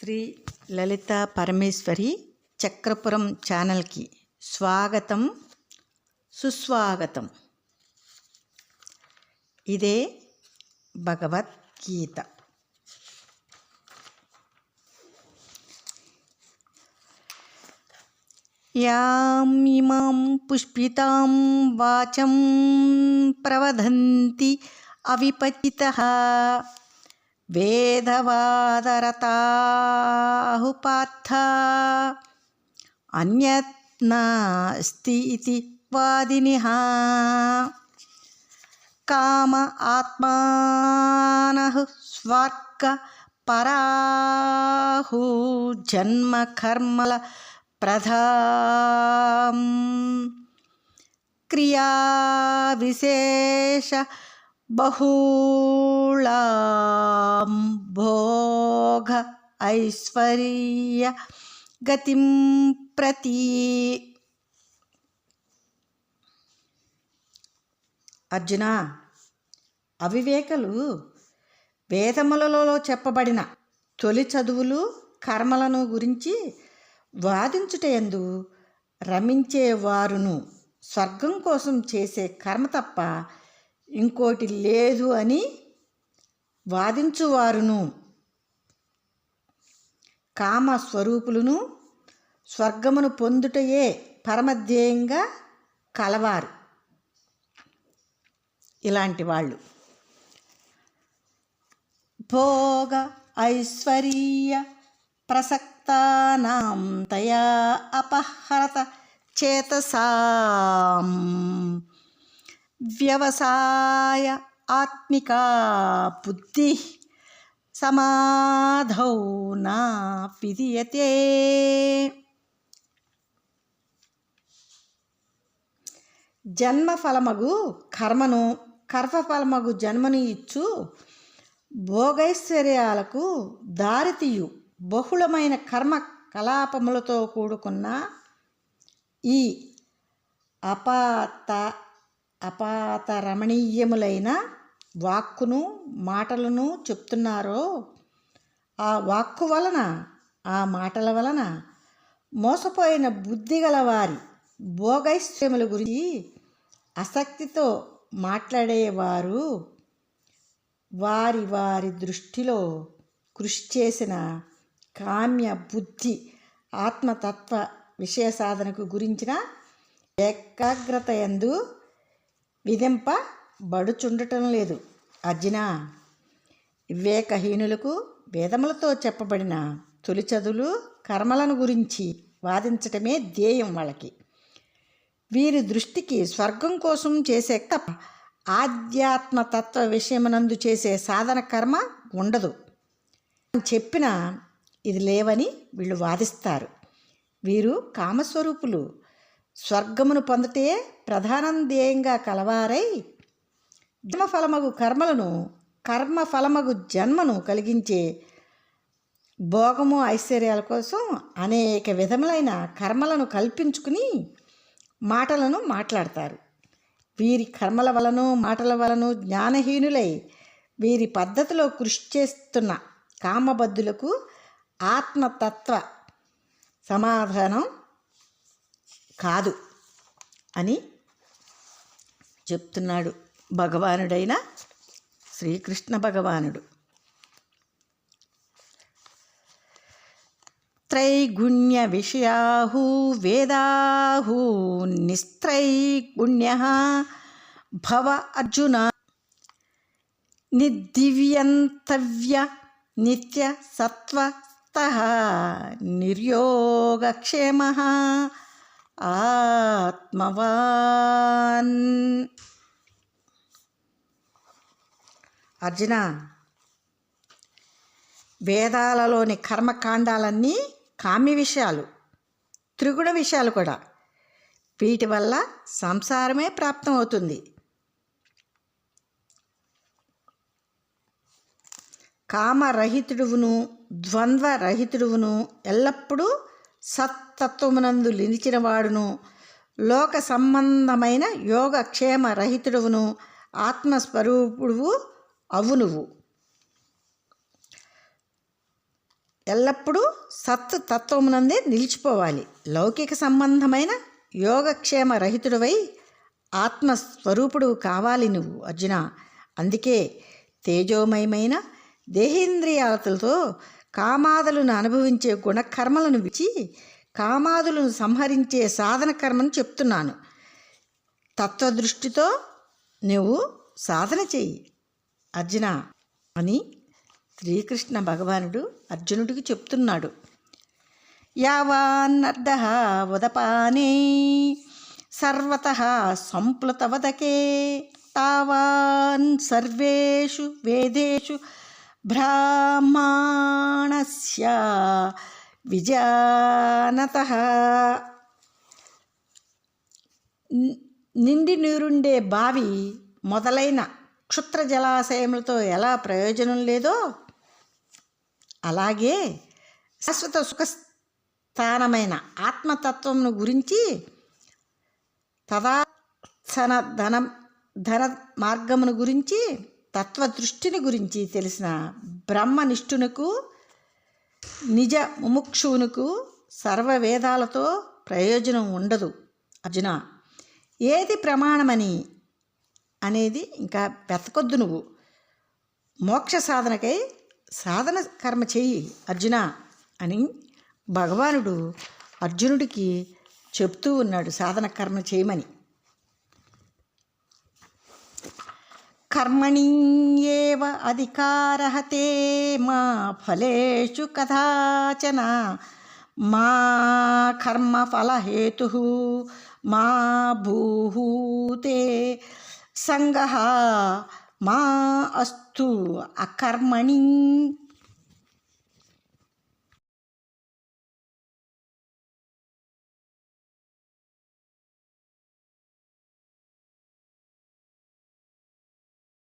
శ్రీ లలిత పరమేశ్వరి చక్రపురం ఛానల్కి స్వాగతం సుస్వాగతం. ఇదే భగవద్గీత. యాం ఇమాం పుష్పితాం వాచం ప్రవదంతి అవిపచితః వేదవాదరతాః పార్థ అన్యత్ నాస్తి ఇతి వాదినః. కామ ఆత్మానః స్వర్గ పరాహు జన్మ కర్మల ప్రధాం క్రియా విశేష బహుళాం భోగ ఐశ్వర్య గతిం ప్రతి. అర్జున, అవివేకులు వేదములలో చెప్పబడిన తొలి చదువులు కర్మలను గురించి వాదించుటయందు రమించేవారును స్వర్గం కోసం చేసే కర్మ తప్ప ఇంకోటి లేదు అని వాదించువారును కామస్వరూపులను స్వర్గమును పొందుటయే పరమధ్యేయంగా కలవారు. ఇలాంటి వాళ్ళు భోగ ఐశ్వర్య ప్రసక్తానాం తయా అపహరత చేతసాం వ్యవసాయ ఆత్మికా బుద్ధి సమాధౌ నా విధియతే. జన్మఫలమగు కర్మను కర్మఫలమగు జన్మను ఇచ్చు భోగైశ్వర్యాలకు దారితీయు బహుళమైన కర్మ కలాపములతో కూడుకున్న ఈ అపాతరమణీయములైన వాక్కును మాటలను చెప్తున్నారో, ఆ వాక్కు వలన ఆ మాటల వలన మోసపోయిన బుద్ధి గలవారి భోగైశ్వర్యముల గురించి ఆసక్తితో మాట్లాడేవారు వారి వారి దృష్టిలో కృషి చేసిన కామ్య బుద్ధి ఆత్మతత్వ విషయ సాధనకు గురించిన ఏకాగ్రత యందు విధింపబడుచుండటం లేదు. అర్జున, వివేకహీనులకు వేదములతో చెప్పబడిన తొలి చదువులు కర్మలను గురించి వాదించటమే ధ్యేయం వాళ్ళకి. వీరి దృష్టికి స్వర్గం కోసం చేసే తప్ప ఆధ్యాత్మతత్వ విషయమునందు చేసే సాధన కర్మ ఉండదు చెప్పినా ఇది లేవని వీళ్ళు వాదిస్తారు. వీరు కామస్వరూపులు. స్వర్గమును పొందటే ప్రధానం ధ్యేయంగా కలవారై జన్మఫలమగు కర్మలను కర్మఫలమగు జన్మను కలిగించే భోగము ఐశ్వర్యాల కోసం అనేక విధములైన కర్మలను కల్పించుకుని మాటలను మాట్లాడతారు. వీరి కర్మల వలను మాటల వలను జ్ఞానహీనులై వీరి పద్ధతిలో కృషి చేస్తున్న కామబద్ధులకు ఆత్మతత్వ సమాధానం కాదు అని చెప్తున్నాడు భగవానుడైన శ్రీకృష్ణ భగవానుడు. త్రైగుణ్య విషయాహు వేదాహు నిస్త్రైగుణ్యః భవ అర్జున నిర్దివ్యంతవ్య నిత్య సత్వస్తః నిర్యోగక్షేమః ఆత్మవాన్. అర్జున, వేదాలలోని కర్మకాండాలన్నీ కామ్య విషయాలు, త్రిగుణ విషయాలు కూడా. వీటి వల్ల సంసారమే ప్రాప్తం అవుతుంది. కామరహితుడువును ద్వంద్వరహితుడువును ఎల్లప్పుడూ సత్తత్వమునందు నిలిచిన వాడును లోక సంబంధమైన యోగక్షేమ రహితుడువును ఆత్మస్వరూపుడువు అవు నువ్వు. ఎల్లప్పుడూ సత్ తత్వమునందే నిలిచిపోవాలి. లౌకిక సంబంధమైన యోగక్షేమ రహితుడివై ఆత్మస్వరూపుడు కావాలి నువ్వు అర్జున. అందుకే తేజోమయమైన దేహేంద్రియాలతో కామాదులను అనుభవించే గుణకర్మలను విడిచి కామాదులను సంహరించే సాధన కర్మను చెప్తున్నాను. తత్వదృష్టితో నువ్వు సాధన చెయ్యి అర్జున అని శ్రీకృష్ణ భగవానుడు అర్జునుడికి చెప్తున్నాడు. యావాన్నర్ధః ఉదపానే సర్వతః సంప్లుతవదకే తావాన్ సర్వేషు వేదేషు బ్రాహ్మణస్య విజానతః. నిండి నీరుండే బావి మొదలైన క్షుత్ర జలాశయములతో ఎలా ప్రయోజనం లేదో అలాగే శాశ్వత సుఖస్థానమైన ఆత్మతత్వమును గురించి తదాసన ధన మార్గమును గురించి తత్వదృష్టిని గురించి తెలిసిన బ్రహ్మనిష్ఠునకు నిజ ముముక్షువునకు సర్వవేదాలతో ప్రయోజనం ఉండదు అర్జున. ఏది ప్రమాణమని అనేది ఇంకా వెతకొద్దు నువ్వు. మోక్ష సాధనకై సాధన కర్మ చెయ్యి అర్జున అని భగవానుడు అర్జునుడికి చెప్తూ ఉన్నాడు సాధన కర్మ చేయమని. కర్మణ్యేవ అధికారః తే మా ఫలేషు కదాచన మా కర్మఫలహేతుః మా భూతే సంగః మా అస్తు అకర్మణి